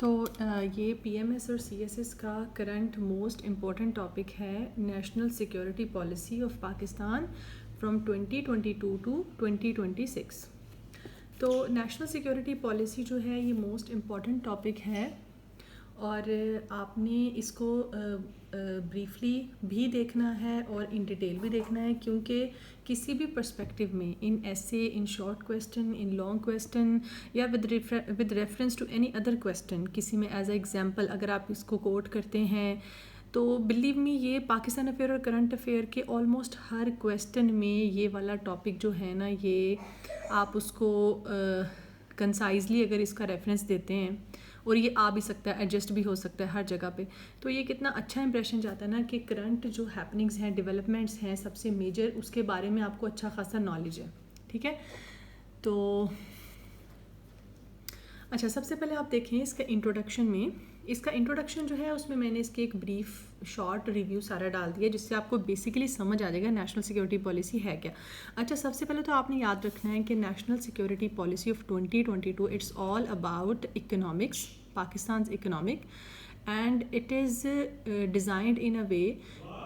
तो ये पीएमएस और सीएसएस का करंट मोस्ट इम्पॉर्टेंट टॉपिक है national security policy of Pakistan from 2022 to 2026। तो नेशनल सिक्योरिटी पॉलिसी जो है ये मोस्ट इम्पॉर्टेंट टॉपिक है और आपने इसको ब्रीफली भी देखना है और इन डिटेल भी देखना है, क्योंकि किसी भी पर्सपेक्टिव में इन ऐसे, in short question, in long question या with reference to any other question, किसी में एज अ एग्जांपल अगर आप इसको कोट करते हैं तो बिलीव मी ये पाकिस्तान अफेयर और करंट अफेयर के ऑलमोस्ट हर क्वेश्चन में ये वाला टॉपिक जो है ना, ये आप उसको कंसाइजली अगर इसका रेफरेंस देते हैं, और ये आ भी सकता है, एडजस्ट भी हो सकता है हर जगह पे, तो ये कितना अच्छा इंप्रेशन जाता है ना कि करंट जो हैपनिंग्स हैं, डेवलपमेंट्स हैं सबसे मेजर, उसके बारे में आपको अच्छा खासा नॉलेज है। ठीक है, तो अच्छा, सबसे पहले आप देखें इसका इंट्रोडक्शन में, इसका इंट्रोडक्शन जो है उसमें मैंने इसके एक ब्रीफ शॉर्ट रिव्यू सारा डाल दिया, जिससे आपको बेसिकली समझ आ जाएगा नेशनल सिक्योरिटी पॉलिसी है क्या। अच्छा, सबसे पहले तो आपने याद रखना है कि national security policy of 2022 it's all about economics, Pakistan economic, and it is designed in a way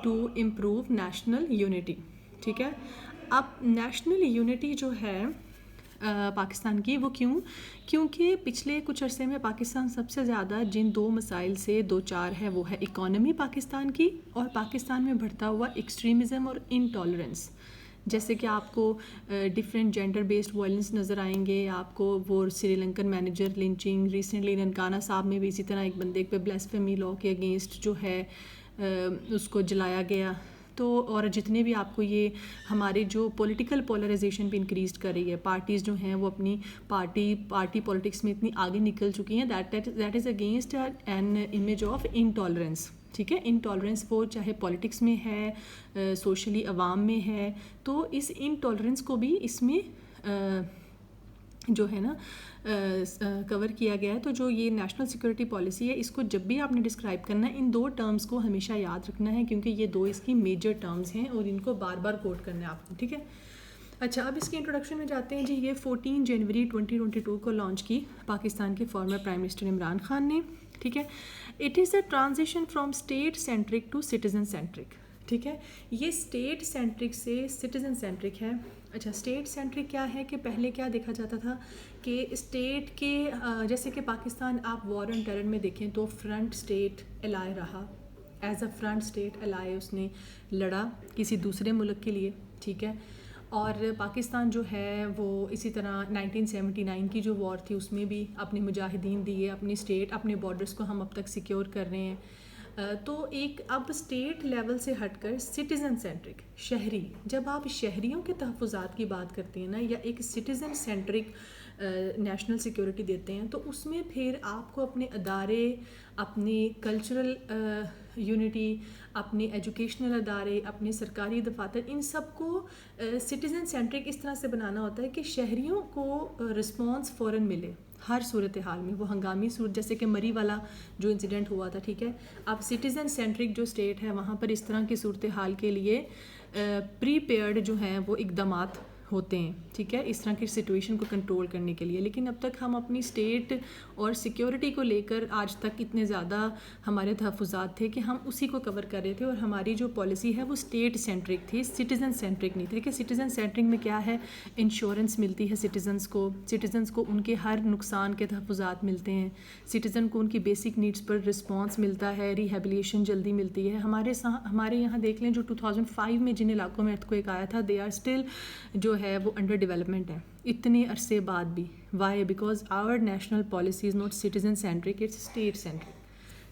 to improve national unity. ठीक है, अब नेशनल यूनिटी जो है पाकिस्तान की, वो क्योंकि पिछले कुछ अरसे में पाकिस्तान सबसे ज़्यादा जिन दो मसाइल से दो चार है, वो है इकॉनमी पाकिस्तान की और पाकिस्तान में बढ़ता हुआ एक्सट्रीमिज़म और इनटॉलरेंस। जैसे कि आपको डिफरेंट जेंडर बेस्ड वायलेंस नज़र आएंगे, आपको वो Sri Lankan manager lynching, recently Nankana साहब में भी इसी तरह एक बंदे पे ब्लास्फेमी लॉ के अगेंस्ट जो है उसको जलाया गया। तो और जितने भी आपको ये हमारे जो पॉलिटिकल पोलराइजेशन भी इंक्रीज कर रही है, पार्टीज़ जो हैं वो अपनी पार्टी पॉलिटिक्स में इतनी आगे निकल चुकी हैं, that is against an image of intolerance. ठीक है, इनटॉलरेंस वो चाहे पॉलिटिक्स में है, सोशली अवाम में है, तो इस इनटॉलरेंस को भी इसमें जो है ना कवर किया गया है। तो जो ये नेशनल सिक्योरिटी पॉलिसी है, इसको जब भी आपने डिस्क्राइब करना है, इन दो टर्म्स को हमेशा याद रखना है, क्योंकि ये दो इसकी मेजर टर्म्स हैं और इनको बार बार कोट करना है आपको। ठीक है, अच्छा, अब इसके इंट्रोडक्शन में जाते हैं जी। ये 14 जनवरी 2022 को लॉन्च की पाकिस्तान के former prime minister Imran Khan ने। ठीक है, it is a transition from state centric to citizen centric. ठीक है, ये स्टेट सेंट्रिक से सिटीज़न सेंट्रिक है। अच्छा, स्टेट सेंट्रिक क्या है कि पहले क्या देखा जाता था कि स्टेट के जैसे कि पाकिस्तान आप वॉर एंड टेरर में देखें तो फ्रंट स्टेट एलाय रहा, as a front state ally उसने लड़ा किसी दूसरे मुल्क के लिए। ठीक है, और पाकिस्तान जो है वो इसी तरह 1979 की जो वॉर थी उसमें भी अपने मुजाहिदीन दिए, अपनी स्टेट, अपने बॉर्डर्स को हम अब तक सिक्योर कर रहे हैं। तो एक अब स्टेट लेवल से हटकर सिटीज़न सेंट्रिक, शहरी, जब आप शहरियों के तहफ़्फ़ुज़ात की बात करते हैं ना, या एक सिटीज़न सेंट्रिक नेशनल सिक्योरिटी देते हैं, तो उसमें फिर आपको अपने अदारे, अपने कल्चरल यूनिटी, अपने एजुकेशनल अदारे, अपने सरकारी दफातर, इन सब को सिटीज़न सेंट्रिक इस तरह से बनाना होता है कि शहरियों को रिस्पॉन्स फ़ौरन मिले हर सूरत हाल में। वो हंगामी सूरत, जैसे कि मरी वाला जो इंसिडेंट हुआ था, ठीक है, अब सिटीज़न सेंट्रिक जो स्टेट है वहाँ पर इस तरह की सूरत हाल के लिए प्रीपेयर्ड जो हैं वो इकदामात होते हैं। ठीक है, इस तरह की सिचुएशन को कंट्रोल करने के लिए। लेकिन अब तक हम अपनी स्टेट और सिक्योरिटी को लेकर आज तक इतने ज़्यादा हमारे तहफ़्फ़ुज़ात थे कि हम उसी को कवर कर रहे थे, और हमारी जो पॉलिसी है वो स्टेट सेंट्रिक थी, सिटीज़न सेंट्रिक नहीं थी। देखिए, सिटीज़न सेंट्रिक में क्या है, इंश्योरेंस मिलती है सिटीज़न्स को उनके हर नुकसान के तहफ़्फ़ुज़ात मिलते हैं, सिटीज़न को उनकी बेसिक नीड्स पर रिस्पॉन्स मिलता है, रिहेबिलिटेशन जल्दी मिलती है। हमारे यहाँ देख लें, जो 2005 में जिन इलाकों में अर्थक्वेक आया था, दे आर स्टिल जो है वो अंडर डेवलपमेंट है इतने अरसे बाद भी। Why? Because our national policy is not citizen centric, it's state centric.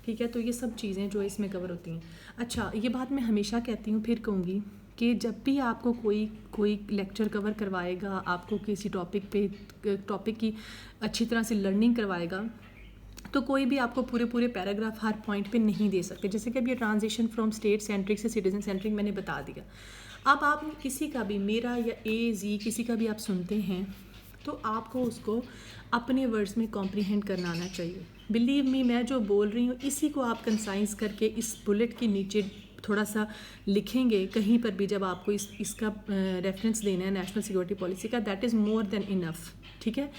ठीक है, तो ये सब चीज़ें जो इसमें कवर होती हैं। अच्छा, ये बात मैं हमेशा कहती हूँ, फिर कहूँगी कि जब भी आपको कोई लेक्चर कवर करवाएगा, आपको किसी टॉपिक की अच्छी तरह से लर्निंग करवाएगा, तो कोई भी आपको पूरे पैराग्राफ हर पॉइंट पे नहीं दे सकते। जैसे कि अब ये ट्रांजिशन फ्रॉम स्टेट सेंट्रिक से सिटीज़न सेंट्रिक मैंने बता दिया। अब आप किसी का भी, मेरा या जी किसी का भी आप सुनते हैं, तो आपको उसको अपने वर्ड्स में कॉम्प्रीहेंड करना आना चाहिए। बिलीव मी, मैं जो बोल रही हूँ इसी को आप कंसाइज करके इस बुलेट के नीचे थोड़ा सा लिखेंगे कहीं पर भी, जब आपको इसका रेफरेंस देना है नेशनल सिक्योरिटी पॉलिसी का, that is more than enough. ठीक है।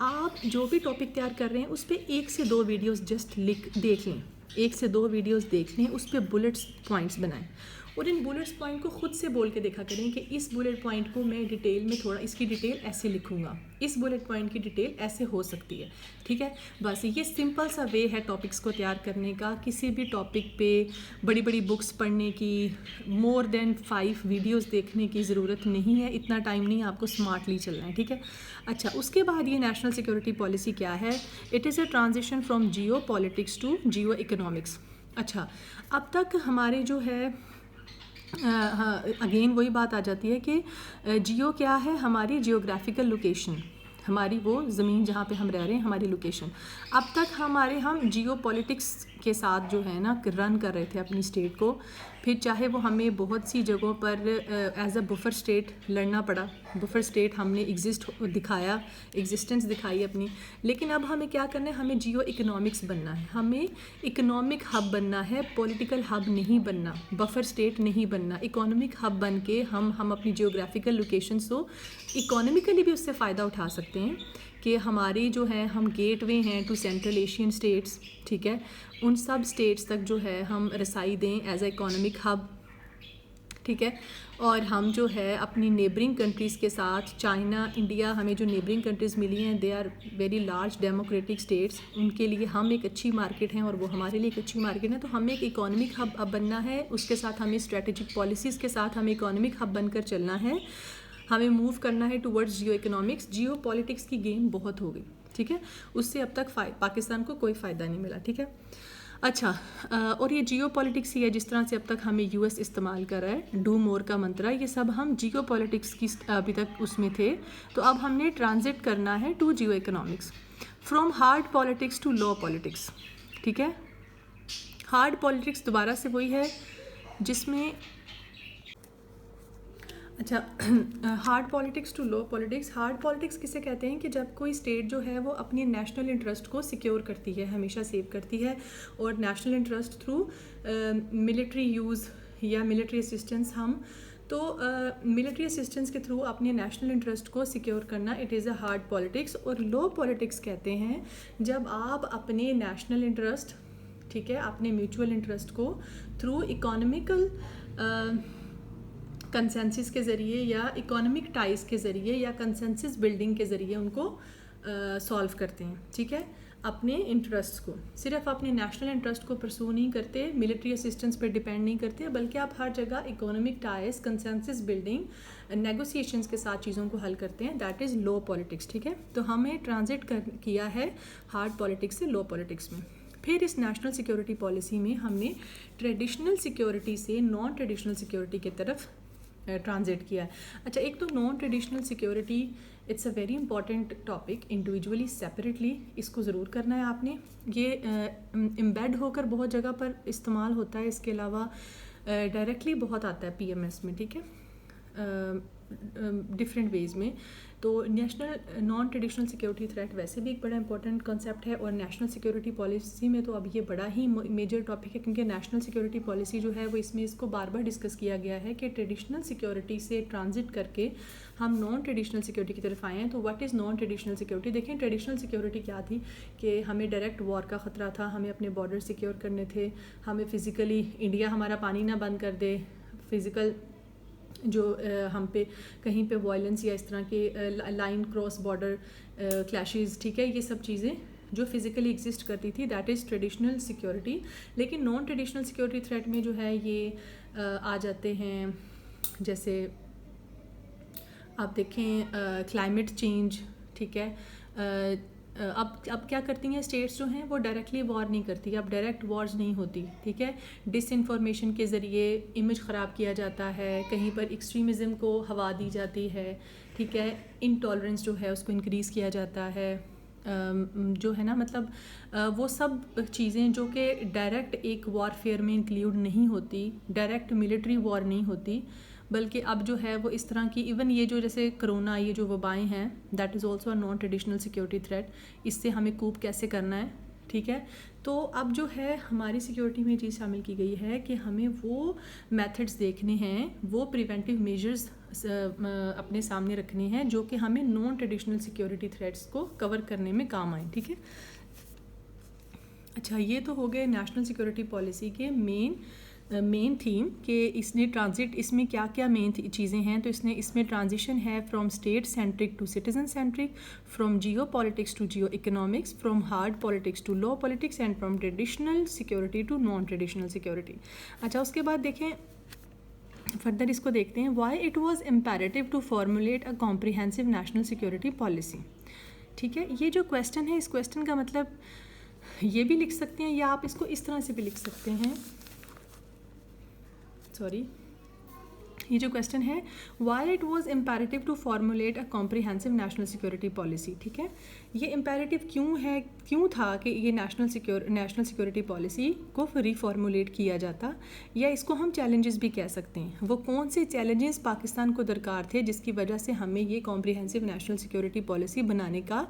आप जो भी टॉपिक तैयार कर रहे हैं उस पर 1 से 2 वीडियोस जस्ट देख लें, 1 से 2 वीडियोस देख लें, उस पर बुलेट्स पॉइंट्स बनाएं और इन बुलेट्स पॉइंट को खुद से बोल के देखा करें कि इस बुलेट पॉइंट को मैं डिटेल में थोड़ा इसकी डिटेल ऐसे लिखूंगा, इस बुलेट पॉइंट की डिटेल ऐसे हो सकती है, ठीक है। बस ये सिंपल सा वे है टॉपिक्स को तैयार करने का। किसी भी टॉपिक पे बड़ी बड़ी बुक्स पढ़ने की, मोर देन 5 वीडियोस देखने की ज़रूरत नहीं है, इतना टाइम नहीं, आपको स्मार्टली चलना है, ठीक है। अच्छा, उसके बाद ये नेशनल सिक्योरिटी पॉलिसी क्या है? It is a transition from geopolitics to geoeconomics. अच्छा, अब तक हमारे जो है अगेन वही बात आ जाती है कि जियो क्या है? हमारी जियोग्राफिकल लोकेशन, हमारी वो ज़मीन जहाँ पे हम रह रहे हैं, हमारी लोकेशन। अब तक हम जियो पॉलिटिक्स के साथ जो है ना रन कर रहे थे अपनी स्टेट को, फिर चाहे वो हमें बहुत सी जगहों पर एज अ बफर स्टेट लड़ना पड़ा, बफर स्टेट हमने एग्जिस्टेंस दिखाई अपनी। लेकिन अब हमें क्या करना है? हमें जियो इकोनॉमिक्स बनना है, हमें इकोनॉमिक हब बनना है, पॉलिटिकल हब नहीं बनना, बफर स्टेट नहीं बनना। इकोनॉमिक हब बन के हम अपनी जियोग्राफिकल लोकेशन को इकोनॉमिकली भी उससे फ़ायदा उठा सकते हैं कि हमारी जो है हम गेटवे हैं टू सेंट्रल एशियन स्टेट्स, ठीक है। उन सब स्टेट्स तक जो है हम रसाई दें एज ए इकोनॉमिक हब, ठीक है। और हम जो है अपनी नेबरिंग कंट्रीज़ के साथ, चाइना, इंडिया, हमें जो नेबरिंग कंट्रीज़ मिली हैं they are very large democratic states, उनके लिए हम एक अच्छी मार्केट हैं और वो हमारे लिए एक अच्छी मार्केट है। तो हमें एक इकोनॉमिक हब अब बनना है, उसके साथ हमें स्ट्रेटेजिक पॉलिसीज़ के साथ हमें इकोनॉमिक हब बनकर चलना है, हमें मूव करना है टुवर्ड्स जियो इकोनॉमिक्स। जियो पॉलिटिक्स की गेम बहुत हो गई, ठीक है, उससे अब तक पाकिस्तान को कोई फ़ायदा नहीं मिला, ठीक है। अच्छा, और ये जियो पॉलिटिक्स ही है जिस तरह से अब तक हमें यूएस इस्तेमाल कर रहा है, डू मोर का मंत्रा, ये सब हम जियो पॉलिटिक्स की अभी तक उसमें थे। तो अब हमने ट्रांजिट करना है to geoeconomics, from hard politics to low politics, ठीक है। हार्ड पॉलिटिक्स दोबारा से वही है जिसमें, अच्छा, hard politics to low politics. Hard politics किसे कहते हैं? कि जब कोई स्टेट जो है वो अपनी नेशनल इंटरेस्ट को सिक्योर करती है, हमेशा सेव करती है, और national interest through military use या मिलिट्री असिस्टेंस, हम तो मिलिट्री असिस्टेंस के थ्रू अपने नेशनल इंटरेस्ट को सिक्योर करना, it is a hard politics. और लो पॉलिटिक्स कहते हैं जब आप अपने नेशनल इंटरेस्ट, ठीक है, अपने म्यूचुअल इंटरेस्ट को थ्रू इकोनॉमिकल कंसेंसस के ज़रिए या इकोनॉमिक टाइज के ज़रिए या कंसेंसस बिल्डिंग के ज़रिए उनको सॉल्व करते हैं, ठीक है। अपने इंटरेस्ट को, सिर्फ अपने नेशनल इंटरेस्ट को परसू नहीं करते, मिलिट्री असिस्टेंस पर डिपेंड नहीं करते, बल्कि आप हर जगह economic ties, consensus building, negotiations के साथ चीज़ों को हल करते हैं। दैट इज़ लो पॉलिटिक्स, ठीक है। तो हमें ट्रांजिट किया है हार्ड पॉलिटिक्स से लो पॉलिटिक्स में। फिर इस नेशनल सिक्योरिटी पॉलिसी में हमने ट्रेडिशनल सिक्योरिटी से नॉन ट्रेडिशनल सिक्योरिटी की तरफ ट्रांजिट किया है। अच्छा, एक तो non traditional security, it's a very important topic, individually separately इसको ज़रूर करना है आपने। ये एम्बेड होकर बहुत जगह पर इस्तेमाल होता है, इसके अलावा डायरेक्टली बहुत आता है पीएमएस में, ठीक है, डिफरेंट वेज में। तो national non traditional security threat वैसे भी एक बड़ा इंपॉर्टेंट कॉन्सेप्ट है, और नेशनल सिक्योरिटी पॉलिसी में तो अब ये बड़ा ही मेजर टॉपिक है, क्योंकि नेशनल सिक्योरिटी पॉलिसी जो है वो इसमें इसको बार बार डिस्कस किया गया है कि ट्रेडिशनल सिक्योरिटी से ट्रांजिट करके हम नॉन ट्रेडिशनल सिक्योरिटी की तरफ आए हैं। तो what is non traditional security? देखें, ट्रेडिशनल सिक्योरिटी क्या थी कि हमें डायरेक्ट वॉर का ख़तरा था, हमें अपने बॉर्डर सिक्योर करने थे, हमें फ़िज़िकली इंडिया हमारा पानी ना बंद कर दे, फ़िज़िकल जो हम पे कहीं पे वायलेंस या इस तरह के लाइन क्रॉस बॉर्डर क्लैशेस, ठीक है, ये सब चीज़ें जो फिज़िकली एग्जिस्ट करती थी, दैट इज़ ट्रेडिशनल सिक्योरिटी। लेकिन नॉन ट्रेडिशनल सिक्योरिटी थ्रेट में जो है ये आ जाते हैं, जैसे आप देखें क्लाइमेट चेंज, ठीक है। अब क्या करती हैं स्टेट्स जो हैं वो डायरेक्टली वॉर नहीं करती, अब डायरेक्ट वॉर्स नहीं होती, ठीक है। डिसइंफॉर्मेशन के ज़रिए इमेज ख़राब किया जाता है, कहीं पर एक्सट्रीमिज़म को हवा दी जाती है, ठीक है, इनटॉलरेंस जो है उसको इंक्रीज़ किया जाता है, जो है ना, मतलब वो सब चीज़ें जो कि डायरेक्ट एक वॉरफेयर में इंक्लूड नहीं होती, डायरेक्ट मिलिट्री वॉर नहीं होती, बल्कि अब जो है वो इस तरह की, इवन ये जो जैसे कोरोना, ये जो वबाएँ हैं, that is also a non traditional security threat. इससे हमें कूप कैसे करना है, ठीक है। तो अब जो है हमारी सिक्योरिटी में चीज़ शामिल की गई है कि हमें वो मेथड्स देखने हैं, वो प्रिवेंटिव मेजर्स अपने सामने रखने हैं जो कि हमें नॉन ट्रेडिशनल सिक्योरिटी थ्रेट्स को कवर करने में काम आए, ठीक है। अच्छा, ये तो हो गए नेशनल सिक्योरिटी पॉलिसी के मेन थीम कि इसने ट्रांजिट, इसमें क्या क्या मेन चीज़ें हैं। तो इसमें ट्रांजिशन है from state centric to citizen centric, from geopolitics to geoeconomics, from hard politics to low politics, and from traditional security to non traditional security. अच्छा, उसके बाद देखें फर्दर, इसको देखते हैं। Why it was imperative to formulate a comprehensive national security policy. ठीक है, ये जो क्वेश्चन है, इस क्वेश्चन का मतलब ये भी लिख सकते हैं या आप इसको इस तरह से भी लिख सकते हैं। सॉरी, ये जो क्वेश्चन है, why it was imperative to formulate a comprehensive national security policy. ठीक है, ये इम्पेरेटिव क्यों था कि ये नेशनल सिक्योरिटी पॉलिसी को रिफॉर्मुलेट किया जाता, या इसको हम चैलेंजेस भी कह सकते हैं। वो कौन से चैलेंजेस पाकिस्तान को दरकार थे जिसकी वजह से हमें ये कॉम्प्रिहेंसिव नेशनल सिक्योरिटी पॉलिसी बनाने का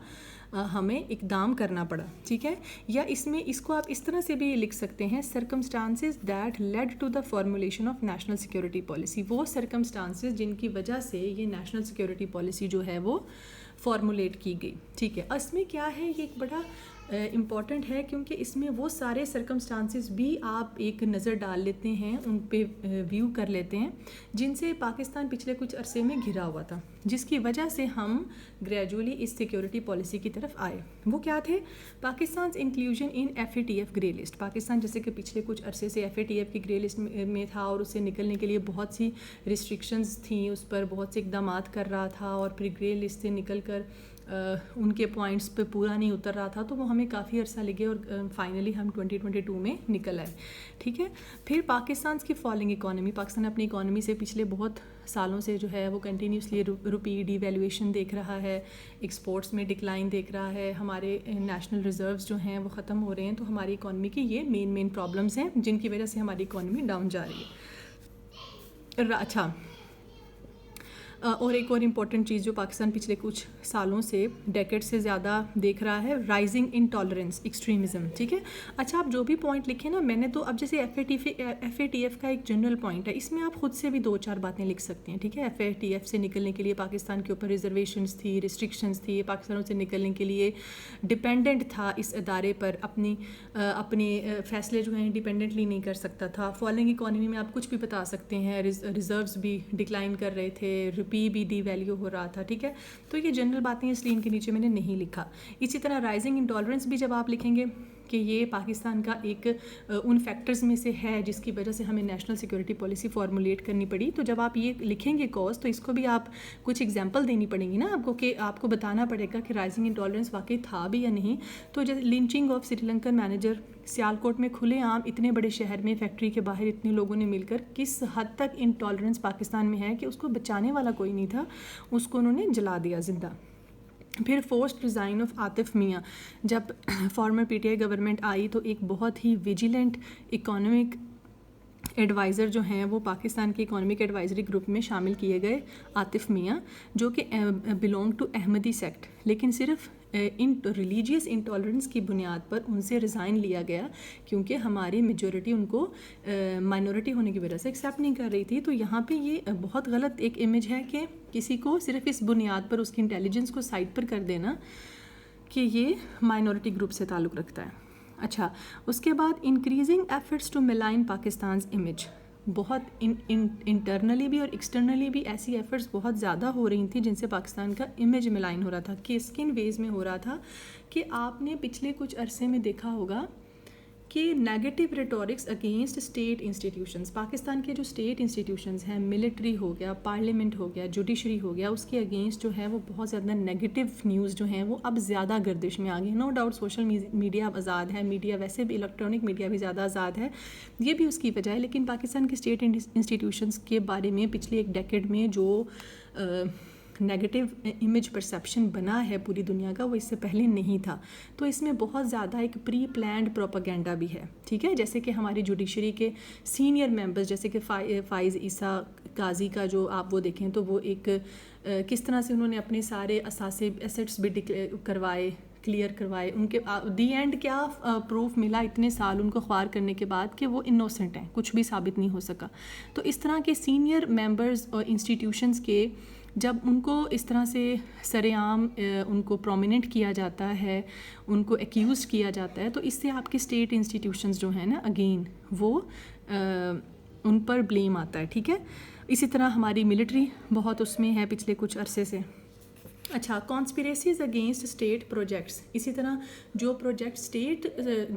हमें इकदाम करना पड़ा। ठीक है, या इसको आप इस तरह से भी लिख सकते हैं, circumstances that led to the formulation of national security policy. वो सर्कमस्टांसेस जिनकी वजह से ये नेशनल सिक्योरिटी पॉलिसी जो है वो फॉर्मुलेट की गई। ठीक है, इसमें क्या है, ये एक बड़ा इम्पॉर्टेंट है क्योंकि इसमें वो सारे सर्कमस्टांसेस भी आप एक नज़र डाल लेते हैं, उन पे व्यू कर लेते हैं जिनसे पाकिस्तान पिछले कुछ अरसे में घिरा हुआ था, जिसकी वजह से हम ग्रेजुअली इस सिक्योरिटी पॉलिसी की तरफ आए। वो क्या थे? Pakistan inclusion in FATF grey list. Pakistan जैसे कि पिछले कुछ अरसे से FATF की ग्रे लिस्ट में था और उससे निकलने के लिए बहुत सी रिस्ट्रिक्शंस थी, उस पर बहुत से इकदाम कर रहा था और फिर ग्रे लिस्ट से निकल कर उनके पॉइंट्स पे पूरा नहीं उतर रहा था, तो वो हमें काफ़ी अर्सा लगे और फाइनली हम 2022 में निकल आए। ठीक है, फिर पाकिस्तान की फॉलिंग इकॉनमी। पाकिस्तान अपनी इकॉनमी से पिछले बहुत सालों से जो है वो कंटिन्यूसली रुपी डिवैल्यूएशन देख रहा है, एक्सपोर्ट्स में डिक्लाइन देख रहा है, हमारे नेशनल रिजर्व्स जो हैं वो ख़त्म हो रहे हैं। तो हमारी इकॉनमी की ये मेन प्रॉब्लम्स हैं जिनकी वजह से हमारी इकॉनमी डाउन जा रही है। अच्छा, और एक और इम्पॉर्टेंट चीज़ जो पाकिस्तान पिछले कुछ सालों से, डेकेड से ज़्यादा देख रहा है, राइजिंग इंटॉलरेंस, एक्सट्रीमिज़म। ठीक है, अच्छा, आप जो भी पॉइंट लिखे ना, मैंने तो अब जैसे FATF का एक जनरल पॉइंट है, इसमें आप खुद से भी 2-4 बातें लिख सकते हैं। ठीक है, FATF से निकलने के लिए पाकिस्तान के ऊपर रिजर्वेशंस थी, रिस्ट्रिक्शंस थी, पाकिस्तान से निकलने के लिए डिपेंडेंट था इस अदारे पर, अपने फैसले जो हैं इंडिपेंडेंटली नहीं कर सकता था। फॉलिंग इकॉनमी में आप कुछ भी बता सकते हैं, रिजर्व्स भी डिक्लाइन कर रहे थे, रुपी भी डीवैल्यू हो रहा था। ठीक है, तो ये जनरल बातें इसलिए इनके नीचे मैंने नहीं लिखा। इसी तरह राइजिंग इंटॉलरेंस भी जब आप लिखेंगे कि ये पाकिस्तान का एक उन फैक्टर्स में से है जिसकी वजह से हमें नेशनल सिक्योरिटी पॉलिसी फॉर्मुलेट करनी पड़ी, तो जब आप ये लिखेंगे कॉज, तो इसको भी आप कुछ एग्जांपल देनी पड़ेगी ना आपको, कि आपको बताना पड़ेगा कि राइजिंग इंटॉलरेंस वाकई था भी या नहीं। तो जैसे lynching of Sri Lankan manager Sialkot में खुलेआम इतने बड़े शहर में फैक्ट्री के बाहर इतने लोगों ने मिलकर, किस हद तक इंटॉलरेंस पाकिस्तान में है कि उसको बचाने वाला कोई नहीं था, उसको उन्होंने जला दिया जिंदा। फिर फोर्स्ड रिज़ाइन ऑफ आतिफ मियाँ। जब फॉर्मर PTI गवर्नमेंट आई तो एक बहुत ही विजिलेंट इकोनॉमिक एडवाइज़र जो हैं वो पाकिस्तान के इकोनॉमिक एडवाइजरी ग्रुप में शामिल किए गए, आतिफ मियाँ, जो कि बिलोंग टू अहमदी सेक्ट, लेकिन सिर्फ इन रिलीजियस इंटॉलरेंस की बुनियाद पर उनसे रिज़ाइन लिया गया क्योंकि हमारी मेजॉरिटी उनको माइनॉरिटी होने की वजह से एक्सेप्ट नहीं कर रही थी। तो यहाँ पे ये बहुत गलत एक इमेज है कि किसी को सिर्फ इस बुनियाद पर उसकी इंटेलिजेंस को साइड पर कर देना कि ये माइनॉरिटी ग्रुप से ताल्लुक़ रखता है। अच्छा, उसके बाद increasing efforts to malign Pakistan image. बहुत इंटरनली भी और एक्सटर्नली भी ऐसी एफर्ट्स बहुत ज़्यादा हो रही थी जिनसे पाकिस्तान का इमेज मिलाइन हो रहा था। किन वेज़ में हो रहा था कि आपने पिछले कुछ अरसे में देखा होगा कि negative rhetorics against state institutions, Pakistan के जो स्टेट इंस्टीट्यूशंस हैं, मिलिट्री हो गया, पार्लियामेंट हो गया, जुडिशरी हो गया, उसके अगेंस्ट जो है वो बहुत ज़्यादा नेगेटिव न्यूज़ जो हैं वो अब ज़्यादा गर्दिश में आ गई। नो डाउट सोशल मीडिया अब आज़ाद है, मीडिया वैसे भी, इलेक्ट्रॉनिक मीडिया भी ज़्यादा आज़ाद है, ये भी उसकी वजह है। लेकिन पाकिस्तान के स्टेट इंस्टीट्यूशंस के बारे में पिछले एक डेकेड में जो नेगेटिव इमेज परसेप्शन बना है पूरी दुनिया का, वो इससे पहले नहीं था। तो इसमें बहुत ज़्यादा एक प्री प्लान्ड प्रोपेगेंडा भी है। ठीक है, जैसे कि हमारी जुडिशरी के सीनियर मेंबर्स जैसे कि फाइज़ ईसा काजी का जो आप वो देखें तो वो एक किस तरह से उन्होंने अपने सारे असासे एसेट्स भी डिक्लेयर करवाए, क्लियर करवाए, उनके दी एंड क्या प्रूफ मिला इतने साल उनको ख्वार करने के बाद कि वो इनोसेंट हैं, कुछ भी साबित नहीं हो सका। तो इस तरह के सीनियर मेंबर्स और इंस्टीट्यूशंस के जब उनको इस तरह से सरेआम उनको प्रोमिनेंट किया जाता है, उनको एक्यूज़ किया जाता है, तो इससे आपके स्टेट इंस्टीट्यूशंस जो हैं ना अगेन वो उन पर ब्लेम आता है, ठीक है। इसी तरह हमारी मिलिट्री बहुत उसमें है पिछले कुछ अरसे से। अच्छा, कॉन्स्पिरेसीज अगेंस्ट स्टेट प्रोजेक्ट्स, इसी तरह जो प्रोजेक्ट स्टेट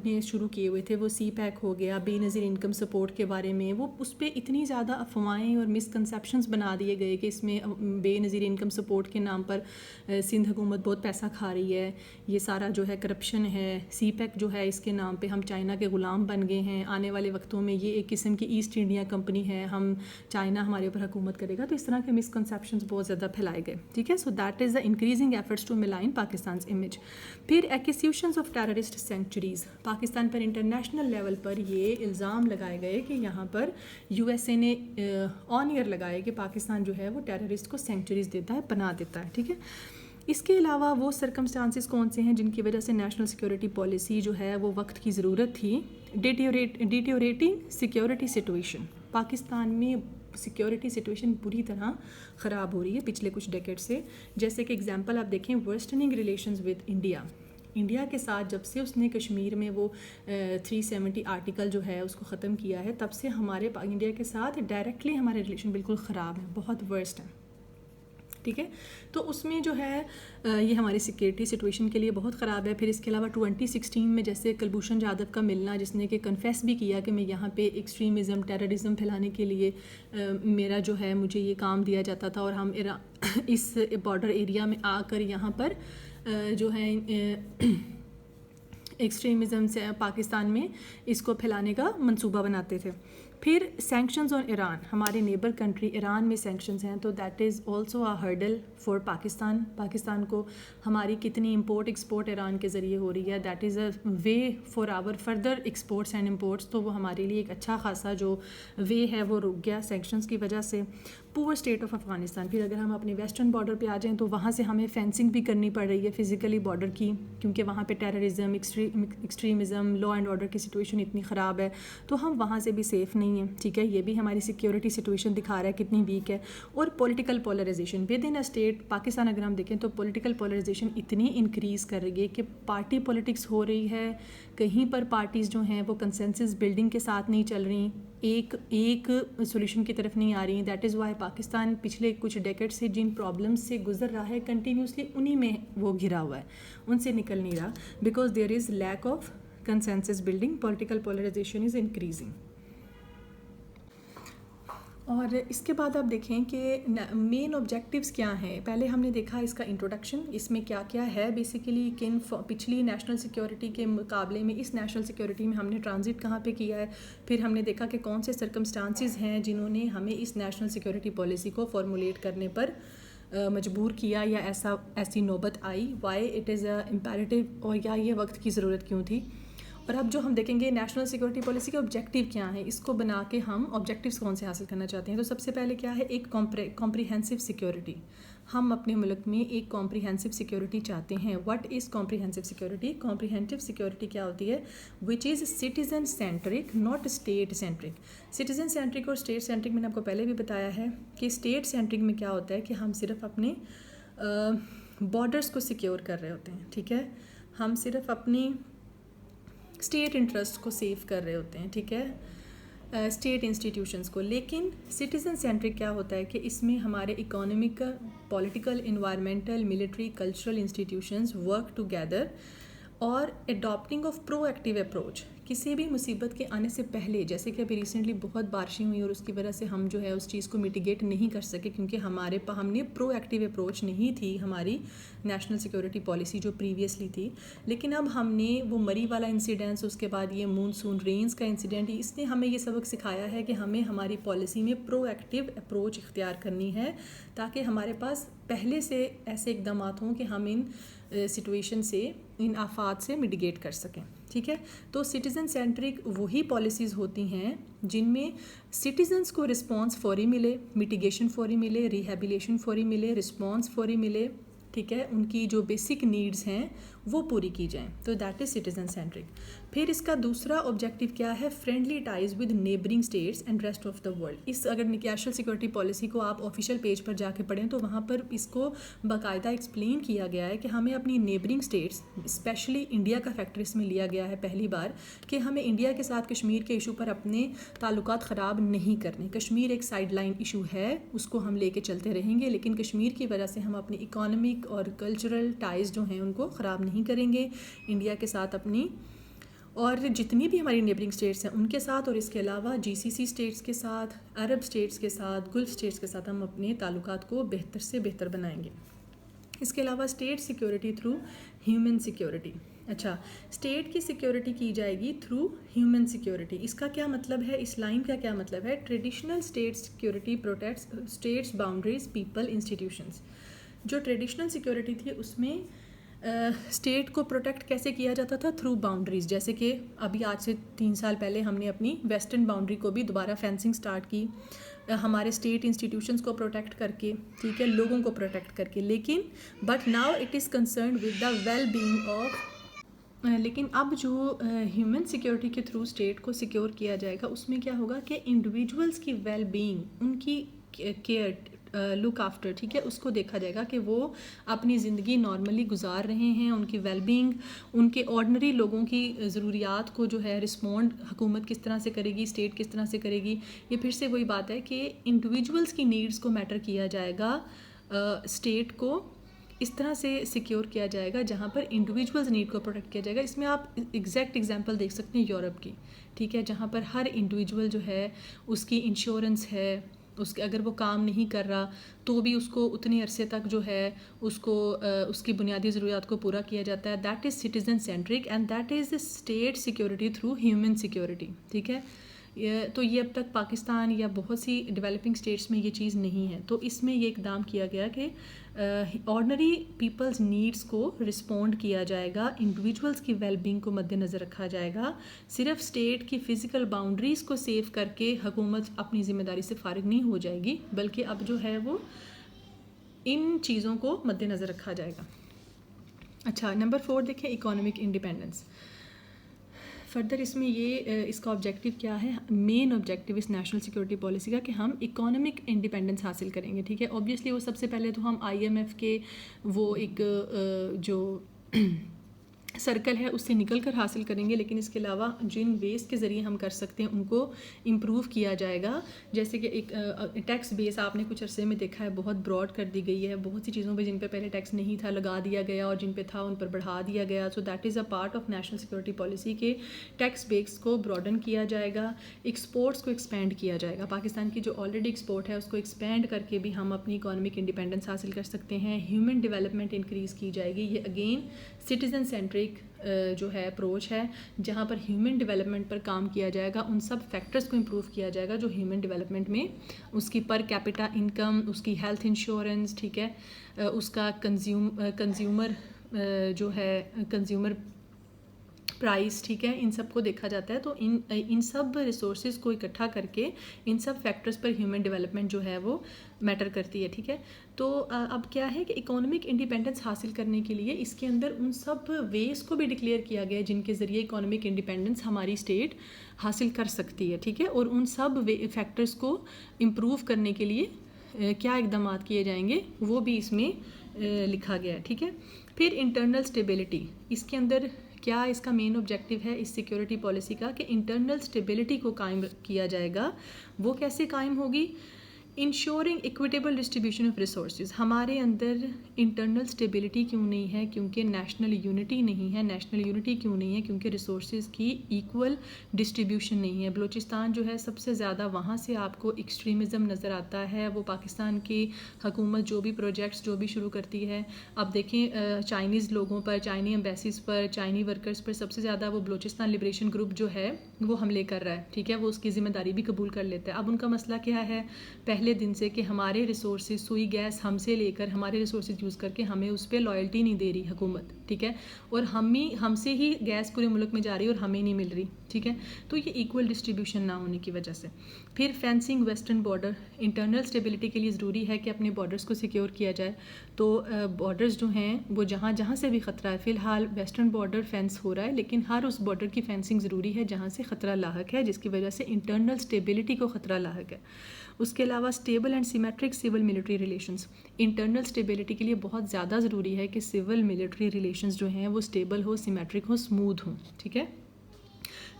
ने शुरू किए हुए थे, वो CPEC हो गया, बेनज़ीर इनकम सपोर्ट के बारे में, वो उस पर इतनी ज़्यादा अफवाहें और मिसकंसेप्शंस बना दिए गए कि इसमें बेनज़ीर इनकम सपोर्ट के नाम पर सिंध हुकूमत बहुत पैसा खा रही है, ये सारा जो है करप्शन है, CPEC जो है इसके नाम पर हम चाइना के ग़ुलाम बन गए हैं, आने वाले वक्तों में ये एक किस्म की ईस्ट इंडिया कंपनी है, हम चाइना हमारे ऊपर हुकूमत करेगा। तो इस तरह के मिसकंसेप्शंस बहुत ज़्यादा फैलाए गए, ठीक है। So that is the increasing efforts to malign Pakistan's image. फिर accusations of terrorist sanctuaries, Pakistan पर इंटरनेशनल लेवल पर ये इल्ज़ाम लगाए गए कि यहाँ पर USA ने ऑन ईयर लगाए कि पाकिस्तान जो है वो टेररिस्ट को सेंचुरीज़ देता है, बना देता है, ठीक है। इसके अलावा वो सर्कमस्टांसिस कौन से हैं जिनकी वजह से नेशनल सिक्योरिटी पॉलिसी जो है वो वक्त की ज़रूरत थी। डिटेरियोरेटिंग सिक्योरिटी सिचुएशन, पाकिस्तान में सिक्योरिटी सिचुएशन बुरी तरह ख़राब हो रही है पिछले कुछ डेकेड से। जैसे कि एग्जांपल आप देखें, वर्स्टनिंग रिलेशंस विद इंडिया के साथ जब से उसने कश्मीर में वो 370 आर्टिकल जो है उसको ख़त्म किया है, तब से हमारे इंडिया के साथ डायरेक्टली हमारे रिलेशन बिल्कुल ख़राब हैं, बहुत वर्स्ट हैं, ठीक है। तो उसमें जो है ये हमारी सिक्योरिटी सिचुएशन के लिए बहुत ख़राब है। फिर इसके अलावा 2016 में जैसे कुलभूषण जाधव का मिलना, जिसने कि कन्फेस भी किया कि मैं यहाँ पे एक्सट्रीमिज़म टेररिज्म फैलाने के लिए मेरा जो है मुझे ये काम दिया जाता था, और हम इस बॉर्डर एरिया में आकर यहाँ पर जो है एक्सट्रीमिज़म से पाकिस्तान में इसको फैलाने का मंसूबा बनाते थे। फिर सैंक्शंस ऑन ईरान, हमारे नेबर कंट्री ईरान में सैंक्शंस हैं, तो that is also a hurdle for Pakistan को हमारी कितनी इंपोर्ट एक्सपोर्ट ईरान के ज़रिए हो रही है, that is a way for our further exports and imports. तो वो हमारे लिए एक अच्छा खासा जो वे है वो रुक गया सैंक्शंस की वजह से। पुअर स्टेट ऑफ अफ़गानिस्तान, फिर अगर हम अपने वेस्टर्न बॉर्डर पे आ जाएं तो वहाँ से हमें फेंसिंग भी करनी पड़ रही है फिज़िकली बॉर्डर की, क्योंकि वहाँ पे terrorism, extremism, law and order की सिचुएशन इतनी ख़राब है, तो हम वहाँ से भी सेफ़ नहीं हैं, ठीक है। ये भी हमारी सिक्योरिटी सिचुएशन दिखा रहा है कितनी वीक है। और political polarisation within a state, Pakistan अगर हम देखें तो पॉलिटिकल पोलराइजेशन इतनी इंक्रीज़ कर रही है कि पार्टी पॉलिटिक्स हो रही है, कहीं पर पार्टीज़ जो हैं वो कंसेंसस बिल्डिंग के साथ नहीं चल रही, एक सोल्यूशन की तरफ नहीं आ रही। दैट इज़ वाई पाकिस्तान पिछले कुछ डेकेड से जिन प्रॉब्लम्स से गुजर रहा है कंटिन्यूसली उन्हीं में वो घिरा हुआ है, उनसे निकल नहीं रहा, because there is lack of consensus building, political polarisation is increasing. और इसके बाद आप देखें कि मेन ऑब्जेक्टिव्स क्या हैं। पहले हमने देखा इसका इंट्रोडक्शन, इसमें क्या क्या है बेसिकली, किन पिछली नेशनल सिक्योरिटी के मुकाबले में इस नेशनल सिक्योरिटी में हमने ट्रांजिट कहाँ पे किया है। फिर हमने देखा कि कौन से सर्कमस्टांसिस हैं जिन्होंने हमें इस नेशनल सिक्योरिटी पॉलिसी को फॉर्मुलेट करने पर मजबूर किया, या ऐसी नौबत आई, why it is a imperative, और या ये वक्त की ज़रूरत क्यों थी। और अब जो हम देखेंगे नेशनल सिक्योरिटी पॉलिसी के ऑब्जेक्टिव क्या हैं, इसको बना के हम ऑब्जेक्टिव्स कौन से हासिल करना चाहते हैं। तो सबसे पहले क्या है, एक कॉम्प्रिहेंसिव सिक्योरिटी। हम अपने मुल्क में एक कॉम्प्रिहेंसिव सिक्योरिटी चाहते हैं। What is comprehensive security? Comprehensive security क्या होती है? Which is citizen centric, not state centric. Citizen centric और स्टेट सेंट्रिक मैंने आपको पहले भी बताया है कि स्टेट सेंट्रिक में क्या होता है कि हम सिर्फ अपने बॉर्डर्स को सिक्योर कर रहे होते हैं, ठीक है, हम सिर्फ अपनी स्टेट इंटरेस्ट को सेव कर रहे होते हैं, ठीक है, स्टेट इंस्टीट्यूशंस को। लेकिन सिटीज़न सेंट्रिक क्या होता है कि इसमें हमारे economic, political, environmental, military, cultural institutions work together और एडॉप्टिंग ऑफ प्रोएक्टिव अप्रोच। किसी भी मुसीबत के आने से पहले, जैसे कि अभी रिसेंटली बहुत बारिशें हुई और उसकी वजह से हम जो है उस चीज़ को मिटिगेट नहीं कर सके, क्योंकि हमने प्रोएक्टिव अप्रोच नहीं थी हमारी नेशनल सिक्योरिटी पॉलिसी जो प्रीवियसली थी। लेकिन अब हमने वो मरी वाला इंसिडेंट्स, उसके बाद ये मूनसून रेंस का इंसिडेंट, इसने हमें ये सबक सिखाया है कि हमें हमारी पॉलिसी में प्रोएक्टिव अप्रोच इख्तियार करनी है, ताकि हमारे पास पहले से ऐसे इकदाम हों कि हम इन सिचुएशन से, इन आफात से मिटिगेट कर सकें, ठीक है। तो सिटीज़न सेंट्रिक वही पॉलिसीज़ होती हैं जिनमें सिटीजन्स को रिस्पॉन्स फौरी मिले, मिटिगेशन फौरी मिले, रिहेबिलिटेशन फौरी मिले, रिस्पॉन्स फौरी मिले, ठीक है, उनकी जो बेसिक नीड्स हैं वो पूरी की जाएँ, तो दैट इज़ सिटीजन सेंट्रिक। फिर इसका दूसरा ऑब्जेक्टिव क्या है, friendly ties with neighbouring states and rest of the world. इस अगर नेशनल सिक्योरिटी पॉलिसी को आप ऑफिशियल पेज पर जाके पढ़ें तो वहाँ पर इसको बाकायदा एक्सप्लेन किया गया है कि हमें अपनी नेबरिंग स्टेट्स, स्पेशली इंडिया का फैक्टर इसमें लिया गया है पहली बार, कि हमें इंडिया के साथ कश्मीर के इशू पर अपने ताल्लुकात ख़राब नहीं करने। कश्मीर एक साइड लाइन इशू है, उसको हम लेके चलते रहेंगे, लेकिन कश्मीर की वजह से हम अपनी इकोनॉमिक और कल्चरल टाइज़ जो हैं उनको ख़राब नहीं करेंगे इंडिया के साथ अपनी, और जितनी भी हमारी नेबरिंग स्टेट्स हैं उनके साथ, और इसके अलावा जीसीसी स्टेट्स के साथ, अरब स्टेट्स के साथ, गुल्फ स्टेट्स के साथ हम अपने ताल्लुकात को बेहतर से बेहतर बनाएंगे। इसके अलावा state security through human security. अच्छा, स्टेट की सिक्योरिटी की जाएगी थ्रू ह्यूमन सिक्योरिटी। इसका क्या मतलब है, इस लाइन का क्या मतलब है, traditional state security protects states boundaries people institutions. जो ट्रेडिशनल सिक्योरिटी थी उसमें स्टेट को प्रोटेक्ट कैसे किया जाता था, थ्रू बाउंड्रीज़। जैसे कि अभी आज से 3 साल पहले हमने अपनी वेस्टर्न बाउंड्री को भी दोबारा फेंसिंग स्टार्ट की, हमारे स्टेट इंस्टीट्यूशंस को प्रोटेक्ट करके, ठीक है, लोगों को प्रोटेक्ट करके। लेकिन but now it is concern with the well being of, लेकिन अब जो ह्यूमन सिक्योरिटी के थ्रू स्टेट को सिक्योर किया जाएगा उसमें क्या होगा कि इंडिविजुअल्स की वेल बीइंग, उनकी केयर, लुक आफ्टर, ठीक है, उसको देखा जाएगा कि वो अपनी ज़िंदगी नॉर्मली गुजार रहे हैं, उनकी वेल बीइंग, उनके ऑर्डनरी लोगों की ज़रूरियात को जो है रिस्पॉन्ड हुकूमत किस तरह से करेगी, स्टेट किस तरह से करेगी। ये फिर से वही बात है कि इंडिविजुअल्स की नीड्स को मैटर किया जाएगा, स्टेट को इस तरह से सिक्योर किया जाएगा जहाँ पर इंडिविजुअल्स नीड को प्रोटेक्ट किया जाएगा। इसमें आप एग्जैक्ट एग्जांपल देख सकते हैं यूरोप की, ठीक है, जहाँ पर हर इंडिविजुअल जो है उसकी इंश्योरेंस है, उसके अगर वो काम नहीं कर रहा तो भी उसको उतने अरसे तक जो है उसको उसकी बुनियादी ज़रूरियात को पूरा किया जाता है। That is citizen centric and that is state security through human security, ठीक है। तो ये अब तक पाकिस्तान या बहुत सी डेवलपिंग स्टेट्स में ये चीज़ नहीं है, तो इसमें ये इकदाम किया गया कि ऑर्डनरी पीपल्स नीड्स को रिस्पॉन्ड किया जाएगा, इंडिविजुअल्स की वेलबींग को मद्देनज़र रखा जाएगा। सिर्फ स्टेट की फ़िज़िकल बाउंड्रीज़ को सेव करके हुकूमत अपनी ज़िम्मेदारी से फ़ारिग नहीं हो जाएगी, बल्कि अब जो है वो इन चीज़ों को मद्देनज़र रखा जाएगा। अच्छा, नंबर 4 देखें, इकोनॉमिक इंडिपेंडेंस। फर्दर इसमें ये इसका ऑब्जेक्टिव क्या है, मेन ऑब्जेक्टिव इस नेशनल सिक्योरिटी पॉलिसी का कि हम इकोनॉमिक इंडिपेंडेंस हासिल करेंगे, ठीक है। ऑब्वियसली वो सबसे पहले तो हम IMF के वो एक जो सर्कल है उससे निकल कर हासिल करेंगे, लेकिन इसके अलावा जिन वेस के ज़रिए हम कर सकते हैं उनको इम्प्रूव किया जाएगा। जैसे कि एक टैक्स बेस आपने कुछ अरसे में देखा है बहुत ब्रॉड कर दी गई है, बहुत सी चीज़ों पे जिन पे पहले टैक्स नहीं था लगा दिया गया और जिन पे था उन पर बढ़ा दिया गया। सो that is a part of national security policy के टैक्स बेस को ब्रॉडन किया जाएगा, एक्सपोर्ट्स को एक्सपेंड किया जाएगा। पाकिस्तान की जो ऑलरेडी एक्सपोर्ट है उसको एक्सपेंड करके भी हम अपनी इकोनॉमिक इंडिपेंडेंस हासिल कर सकते हैं। ह्यूमन डेवलपमेंट इंक्रीज़ की जाएगी। ये अगेन सिटीजन सेंट्रिक जो है अप्रोच है, जहाँ पर ह्यूमन डेवलपमेंट पर काम किया जाएगा, उन सब फैक्टर्स को इम्प्रूव किया जाएगा जो ह्यूमन डेवलपमेंट में, उसकी पर कैपिटा इनकम, उसकी हेल्थ इंश्योरेंस, ठीक है, उसका कंज्यूमर जो है कंज्यूमर प्राइस, ठीक है, इन सब को देखा जाता है। तो इन सब रिसोर्सेज को इकट्ठा करके इन सब फैक्टर्स पर ह्यूमन डेवलपमेंट जो है वो मैटर करती है, ठीक है। तो अब क्या है कि इकोनॉमिक इंडिपेंडेंस हासिल करने के लिए इसके अंदर उन सब वेज को भी डिक्लेयर किया गया है जिनके ज़रिए इकोनॉमिक इंडिपेंडेंस हमारी स्टेट हासिल कर सकती है, ठीक है। और उन सब फैक्टर्स को इम्प्रूव करने के लिए क्या इकदाम किए जाएंगे वो भी इसमें लिखा गया है, ठीक है। फिर इंटरनल स्टेबिलिटी, इसके अंदर क्या इसका मेन ऑब्जेक्टिव है इस सिक्योरिटी पॉलिसी का कि इंटरनल स्टेबिलिटी को कायम किया जाएगा। वो कैसे कायम होगी, ensuring equitable distribution of resources. हमारे अंदर इंटरनल स्टेबिलिटी क्यों नहीं है, क्योंकि नेशनल यूनिटी नहीं है। नेशनल यूनिटी क्यों नहीं है, क्योंकि रिसोर्सेज की इक्वल डिस्ट्रीब्यूशन नहीं है। बलूचिस्तान जो है सबसे ज़्यादा वहाँ से आपको एक्सट्रीमिज़म नज़र आता है। वो पाकिस्तान की हुकूमत जो भी प्रोजेक्ट्स जो भी शुरू करती है, अब देखें चाइनीज़ लोगों पर, चाइनी एम्बेसीज़ पर, चाइनी वर्कर्स पर सबसे ज़्यादा वो बलूचिस्तान लिबरेशन ग्रुप जो है वो हमले कर रहा है, ठीक है। वो उसकी ज़िम्मेदारी भी कबूल कर लेता है। अब उनका मसला क्या है, पहले पहले दिन से कि हमारे रिसोर्सेज सुई गैस हमसे लेकर हमारे रिसोर्सेज यूज़ करके हमें उस पर लॉयल्टी नहीं दे रही हुकूमत, ठीक है, और हमसे ही गैस पूरे मुल्क में जा रही है और हमें नहीं मिल रही, ठीक है। तो ये इक्वल डिस्ट्रीब्यूशन ना होने की वजह से। फिर fencing western border, internal stability के लिए ज़रूरी है कि अपने बॉर्डर्स को सिक्योर किया जाए। तो बॉर्डर्स जो हैं वो जहाँ जहाँ से भी ख़तरा है, फ़िलहाल वेस्टर्न बॉर्डर फेंस हो रहा है, लेकिन हर उस बॉर्डर की फेंसिंग ज़रूरी है जहाँ से ख़तरा लाहक है, जिसकी वजह से इंटरनल स्टेबिलिटी को ख़तरा लाहक है। उसके अलावा stable and symmetric civil military relations, internal stability के लिए बहुत ज़्यादा ज़रूरी है कि सिविल मिलिट्री रिलेशंस जो हैं वो स्टेबल हो, सिमेट्रिक हो, स्मूथ हों, ठीक है।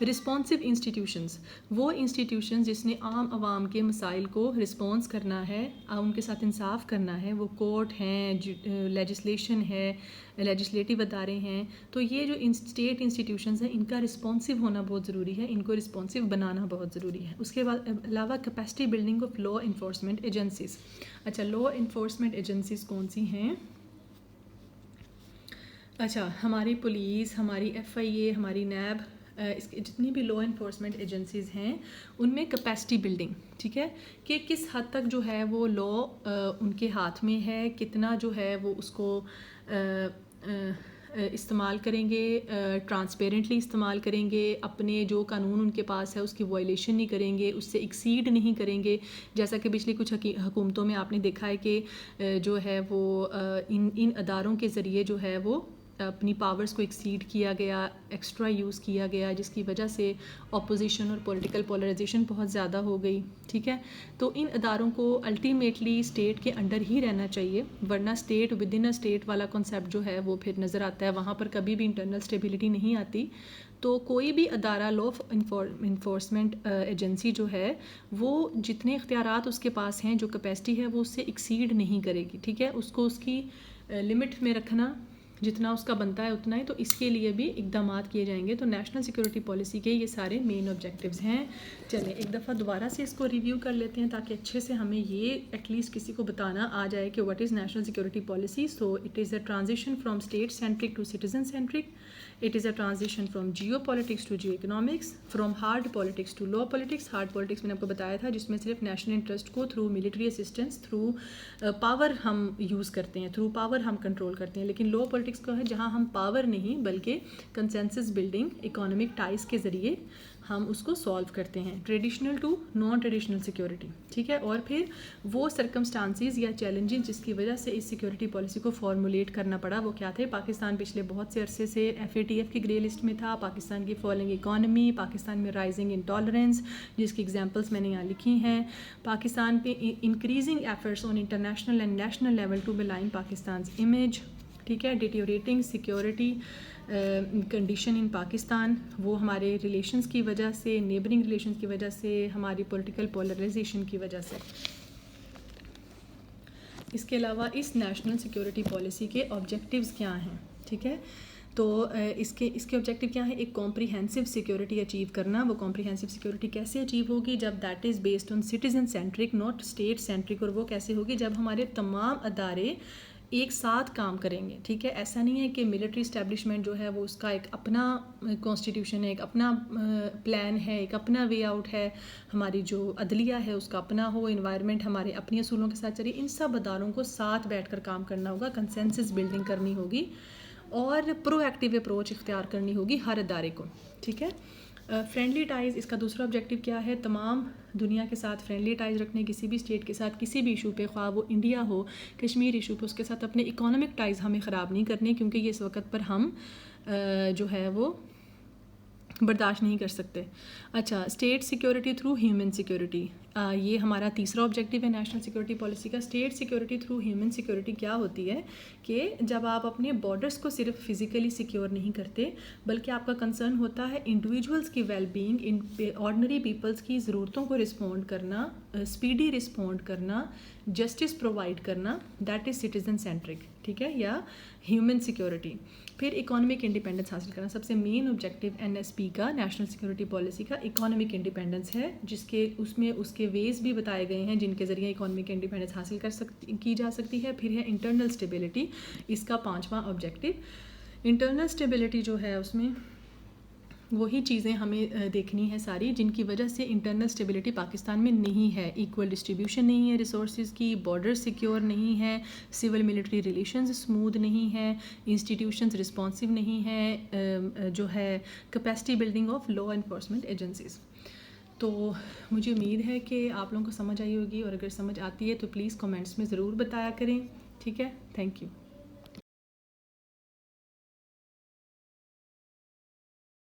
रिस्पॉन्सिव इंस्टीट्यूशंस, वो इंस्टीट्यूशंस जिसने आम आवाम के मसाइल को रिस्पॉन्स करना है, उनके साथ इंसाफ करना है, वो कोर्ट हैं, लेजिस्लेशन है, लेजिस्लेटिव अदारे हैं। तो ये जो स्टेट इंस्टीट्यूशंस हैं इनका रिस्पॉन्सिव होना बहुत ज़रूरी है, इनको रिस्पॉन्सिव बनाना बहुत ज़रूरी है। उसके बाद अलावा capacity building of law enforcement agencies. अच्छा, लॉ इन्फोर्समेंट एजेंसीज़ कौन सी हैं? अच्छा, हमारी पुलिस, हमारी FIA, हमारी NAB, इसके जितनी भी लॉ इन्फोर्समेंट एजेंसीज़ हैं उनमें कैपेसिटी बिल्डिंग, ठीक है, कि किस हद तक जो है वो लॉ उनके हाथ में है, कितना जो है वो उसको इस्तेमाल करेंगे, ट्रांसपेरेंटली इस्तेमाल करेंगे, अपने जो कानून उनके पास है उसकी वायलेशन नहीं करेंगे, उससे एक्सीड नहीं करेंगे। जैसा कि पिछली कुछ हुकूमतों में आपने देखा है कि जो है वो इन अदारों के ज़रिए जो है वो अपनी पावर्स को एक्सीड किया गया, एक्स्ट्रा यूज़ किया गया, जिसकी वजह से ऑपोजिशन और पॉलिटिकल पोलराइजेशन बहुत ज़्यादा हो गई, ठीक है। तो इन अदारों को अल्टीमेटली स्टेट के अंडर ही रहना चाहिए, वरना state with in a state वाला कॉन्सेप्ट जो है वो फिर नज़र आता है, वहाँ पर कभी भी इंटरनल स्टेबिलिटी नहीं आती। तो कोई भी अदारा लॉ इन्फोर्समेंट एजेंसी जो है वो जितने इख्तियारात उसके पास हैं, जो कैपेसिटी है वो उससे एक्सीड नहीं करेगी, ठीक है, उसको उसकी लिमिट में रखना, जितना उसका बनता है उतना ही। तो इसके लिए भी इकदाम किए जाएंगे। तो नेशनल सिक्योरिटी पॉलिसी के ये सारे मेन ऑब्जेक्टिव्स हैं। चलें एक दफ़ा दोबारा से इसको रिव्यू कर लेते हैं ताकि अच्छे से हमें ये एटलीस्ट किसी को बताना आ जाए कि what is national security policy. So it is a transition from state centric to citizen centric, it is a transition from geopolitics to geoeconomics, from hard politics to law politics। Hard politics मैंने आपको बताया था जिसमें सिर्फ national interest को through military assistance, through power हम use करते हैं, थ्रू पावर हम कंट्रोल करते हैं। लेकिन लॉ पॉलिटिक्स का है जहाँ हम पावर नहीं बल्कि कंसेंसस बिल्डिंग, इकोनॉमिक टाइज के ज़रिए हम उसको सॉल्व करते हैं। Traditional to non traditional security, ठीक है। और फिर वो सर्कमस्टांसिस या चैलेंजेस जिसकी वजह से इस सिक्योरिटी पॉलिसी को फॉर्मुलेट करना पड़ा वो क्या थे? पाकिस्तान पिछले बहुत से अरसे से FATF की ग्रे लिस्ट में था, पाकिस्तान की फॉलिंग इकॉनमी, पाकिस्तान में राइजिंग इंटॉलरेंस जिसकी एग्जांपल्स मैंने यहाँ लिखी हैं, पाकिस्तान पे increasing efforts on international and national level to malign Pakistan image, ठीक है। Deteriorating security condition in Pakistan, वो हमारे रिलेशंस की वजह से, नेबरिंग रिलेशंस की वजह से, हमारी पॉलिटिकल पोलराइजेशन की वजह से। इसके अलावा इस नेशनल सिक्योरिटी पॉलिसी के ऑब्जेक्टिव्स क्या हैं, ठीक है। तो इसके ऑब्जेक्टिव क्या है? एक कॉम्प्रिहेंसिव सिक्योरिटी अचीव करना। वो कॉम्प्रिहेंसिव सिक्योरिटी कैसे अचीव होगी? जब that is based on citizen centric not state centric. और वो कैसे होगी? जब हमारे तमाम अदारे एक साथ काम करेंगे, ठीक है। ऐसा नहीं है कि मिलिट्री इस्टेब्लिशमेंट जो है वो उसका एक अपना कॉन्स्टिट्यूशन है, एक अपना प्लान है, एक अपना वे आउट है, हमारी जो अदलिया है उसका अपना हो, इन्वायरमेंट हमारे अपनी असूलों के साथ चले। इन सब अदारों को साथ बैठकर काम करना होगा, कंसेंसस बिल्डिंग करनी होगी और प्रोएक्टिव अप्रोच इख्तियार करनी होगी हर अदारे को, ठीक है। फ्रेंडली टाइज़, इसका दूसरा ऑब्जेक्टिव क्या है? तमाम दुनिया के साथ फ्रेंडली टाइज़ रखने, किसी भी स्टेट के साथ किसी भी इशू पे, ख्वाह वो इंडिया हो, कश्मीर इशू पे, उसके साथ अपने इकोनॉमिक टाइज़ हमें ख़राब नहीं करने, क्योंकि ये इस वक्त पर हम जो है वो बर्दाश्त नहीं कर सकते। अच्छा, state security through human security, ये हमारा तीसरा ऑब्जेक्टिव है नेशनल सिक्योरिटी पॉलिसी का। State security through human security क्या होती है कि जब आप अपने बॉर्डर्स को सिर्फ फिज़िकली सिक्योर नहीं करते बल्कि आपका कंसर्न होता है इंडिविजुअल्स की वेलबींग, ऑर्डनरी पीपल्स की ज़रूरतों को रिस्पॉन्ड करना, स्पीडी रिस्पॉन्ड करना, जस्टिस प्रोवाइड करना, दैट इज़ सिटीजन सेंट्रिक, ठीक है, या ह्यूमन सिक्योरिटी। फिर इकोनॉमिक इंडिपेंडेंस हासिल करना, सबसे मेन ऑब्जेक्टिव NSP का, नेशनल सिक्योरिटी पॉलिसी का, इकोनॉमिक इंडिपेंडेंस है, जिसके उसमें उसके वेज भी बताए गए हैं जिनके ज़रिए इकोनॉमिक इंडिपेंडेंस हासिल की जा सकती है। फिर है इंटरनल स्टेबिलिटी, इसका 5वां ऑब्जेक्टिव। इंटरनल स्टेबिलिटी जो है उसमें वही चीज़ें हमें देखनी है सारी, जिनकी वजह से इंटरनल स्टेबिलिटी पाकिस्तान में नहीं है। इक्वल डिस्ट्रीब्यूशन नहीं है रिसोर्सेज की, बॉर्डर सिक्योर नहीं है, सिविल मिलिट्री रिलेशंस स्मूथ नहीं है, इंस्टीट्यूशंस रिस्पॉन्सिव नहीं है, जो है capacity building of law enforcement agencies. तो मुझे उम्मीद है कि आप लोगों को समझ आई होगी, और अगर समझ आती है तो प्लीज़ कमेंट्स में ज़रूर बताया करें। ठीक है, थैंक यू।